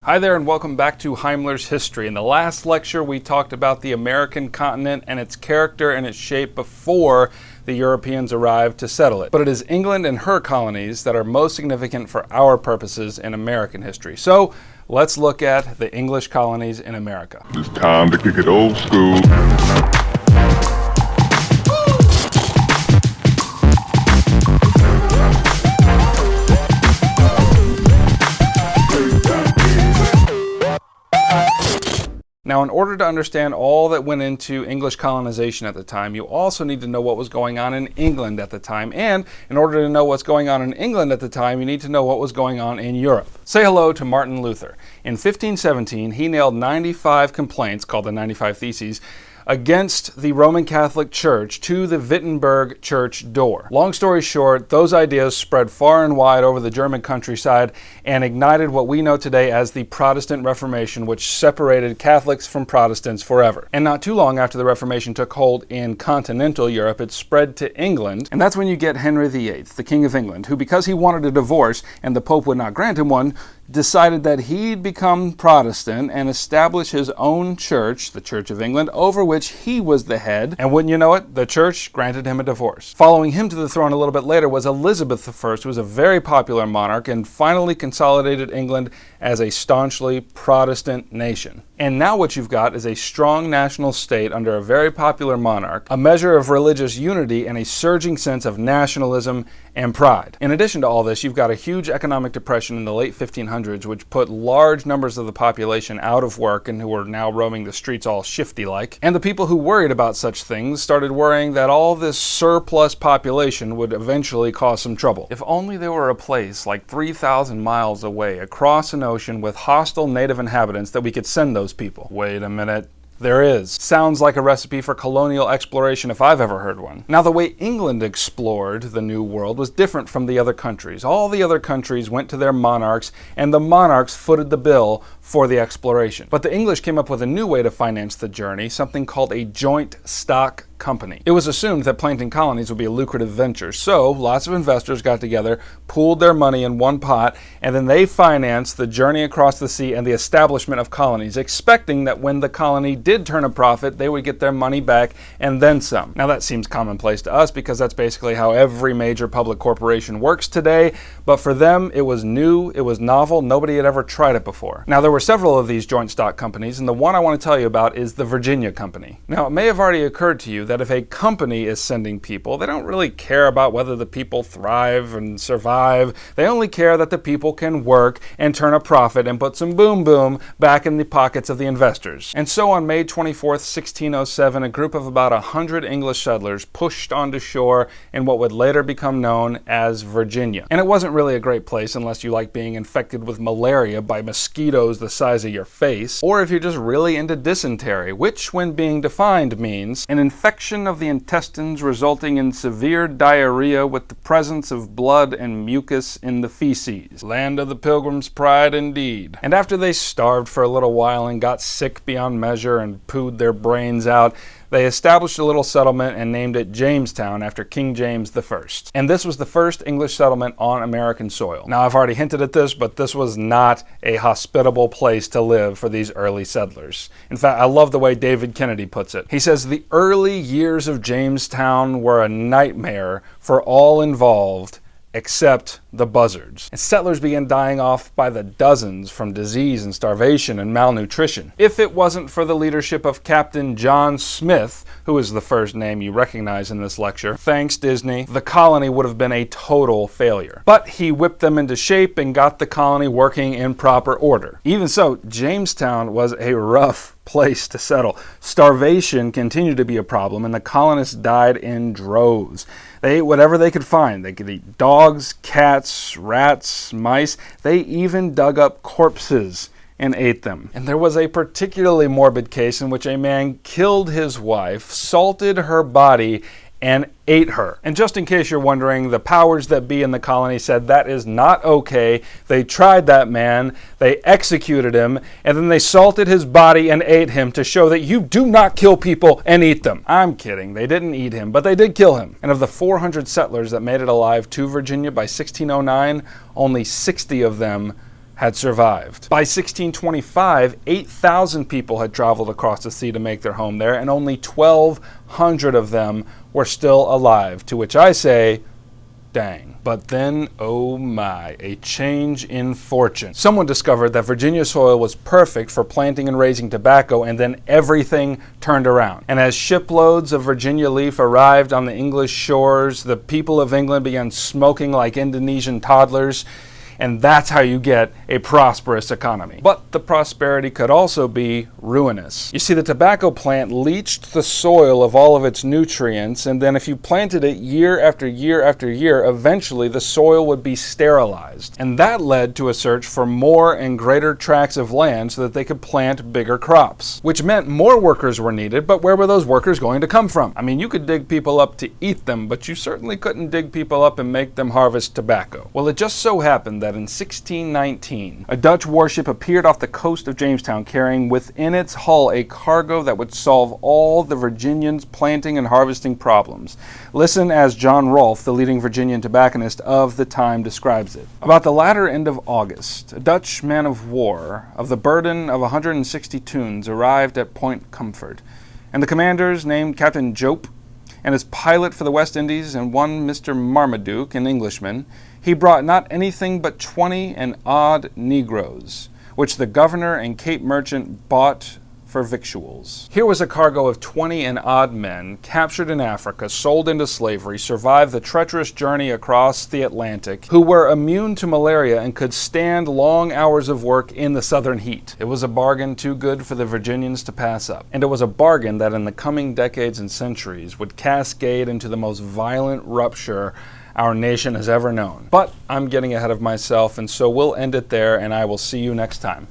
Hi there and welcome back to Heimler's History. In the last lecture we talked about the American continent and its character and its shape before the Europeans arrived to settle it. But it is England and her colonies that are most significant for our purposes in American history. So let's look at the English colonies in America. It's time to kick it old school. Now, in order to understand all that went into English colonization at the time, you also need to know what was going on in England at the time. And in order to know what's going on in England at the time, you need to know what was going on in Europe. Say hello to Martin Luther. In 1517, he nailed 95 complaints, called the 95 Theses, against the Roman Catholic Church to the Wittenberg church door. Long story short, those ideas spread far and wide over the German countryside and ignited what we know today as the Protestant Reformation, which separated Catholics from Protestants forever. And not too long after the Reformation took hold in continental Europe, it spread to England, and that's when you get Henry VIII, the King of England, who, because he wanted a divorce and the Pope would not grant him one, decided that he'd become Protestant and establish his own church, the Church of England, over which he was the head. And wouldn't you know it, the church granted him a divorce. Following him to the throne a little bit later was Elizabeth I, who was a very popular monarch and finally consolidated England as a staunchly Protestant nation. And now what you've got is a strong national state under a very popular monarch, a measure of religious unity, and a surging sense of nationalism and pride. In addition to all this, you've got a huge economic depression in the late 1500s, which put large numbers of the population out of work and who were now roaming the streets all shifty-like. And the people who worried about such things started worrying that all this surplus population would eventually cause some trouble. If only there were a place like 3,000 miles away across an ocean with hostile native inhabitants that we could send those people. Wait a minute. There is. Sounds like a recipe for colonial exploration if I've ever heard one. Now, the way England explored the New World was different from the other countries. All the other countries went to their monarchs, and the monarchs footed the bill for the exploration. But the English came up with a new way to finance the journey, something called a joint stock company. It was assumed that planting colonies would be a lucrative venture, so lots of investors got together, pooled their money in one pot, and then they financed the journey across the sea and the establishment of colonies, expecting that when the colony did turn a profit, they would get their money back and then some. Now that seems commonplace to us because that's basically how every major public corporation works today, but for them it was new, it was novel, nobody had ever tried it before. Now there were several of these joint stock companies, and the one I want to tell you about is the Virginia Company. Now it may have already occurred to you that if a company is sending people, they don't really care about whether the people thrive and survive. They only care that the people can work and turn a profit and put some boom boom back in the pockets of the investors. And so on May 24th, 1607, a group of about 100 English settlers pushed onto shore in what would later become known as Virginia. And it wasn't really a great place unless you like being infected with malaria by mosquitoes the size of your face, or if you're just really into dysentery, which when being defined means an infection of the intestines resulting in severe diarrhea with the presence of blood and mucus in the feces. Land of the Pilgrim's Pride indeed. And after they starved for a little while and got sick beyond measure and pooed their brains out, they established a little settlement and named it Jamestown after King James I. And this was the first English settlement on American soil. Now, I've already hinted at this, but this was not a hospitable place to live for these early settlers. In fact, I love the way David Kennedy puts it. He says, "The early years of Jamestown were a nightmare for all involved, except the buzzards." And settlers began dying off by the dozens from disease and starvation and malnutrition. If it wasn't for the leadership of Captain John Smith, who is the first name you recognize in this lecture, thanks Disney, the colony would have been a total failure. But he whipped them into shape and got the colony working in proper order. Even so, Jamestown was a rough place to settle. Starvation continued to be a problem, and the colonists died in droves. They ate whatever they could find. They could eat dogs, cats, rats, mice. They even dug up corpses and ate them. And there was a particularly morbid case in which a man killed his wife, salted her body, and ate her. And just in case you're wondering, the powers that be in the colony said that is not okay. They tried that man, they executed him, and then they salted his body and ate him to show that you do not kill people and eat them. I'm kidding, they didn't eat him, but they did kill him. And of the 400 settlers that made it alive to Virginia by 1609, only 60 of them had survived. By 1625, 8,000 people had traveled across the sea to make their home there, and only 1,200 of them were still alive, to which I say, dang. But then, oh my, a change in fortune. Someone discovered that Virginia soil was perfect for planting and raising tobacco, and then everything turned around. And as shiploads of Virginia leaf arrived on the English shores, the people of England began smoking like Indonesian toddlers. And that's how you get a prosperous economy. But the prosperity could also be ruinous. You see, the tobacco plant leached the soil of all of its nutrients, and then if you planted it year after year after year, eventually the soil would be sterilized. And that led to a search for more and greater tracts of land so that they could plant bigger crops, which meant more workers were needed, but where were those workers going to come from? I mean, you could dig people up to eat them, but you certainly couldn't dig people up and make them harvest tobacco. Well, it just so happened that in 1619, a Dutch warship appeared off the coast of Jamestown carrying within its hull a cargo that would solve all the Virginians' planting and harvesting problems. Listen as John Rolfe, the leading Virginian tobacconist of the time, describes it. About the latter end of August, a Dutch man of war of the burden of 160 tuns arrived at Point Comfort, and the commanders named Captain Jope and his pilot for the West Indies and one Mr. Marmaduke, an Englishman. He brought not anything but 20 and odd Negroes, which the governor and Cape merchant bought for victuals. Here was a cargo of 20 and odd men, captured in Africa, sold into slavery, survived the treacherous journey across the Atlantic, who were immune to malaria and could stand long hours of work in the southern heat. It was a bargain too good for the Virginians to pass up. And it was a bargain that in the coming decades and centuries would cascade into the most violent rupture our nation has ever known. But I'm getting ahead of myself, and so we'll end it there, and I will see you next time.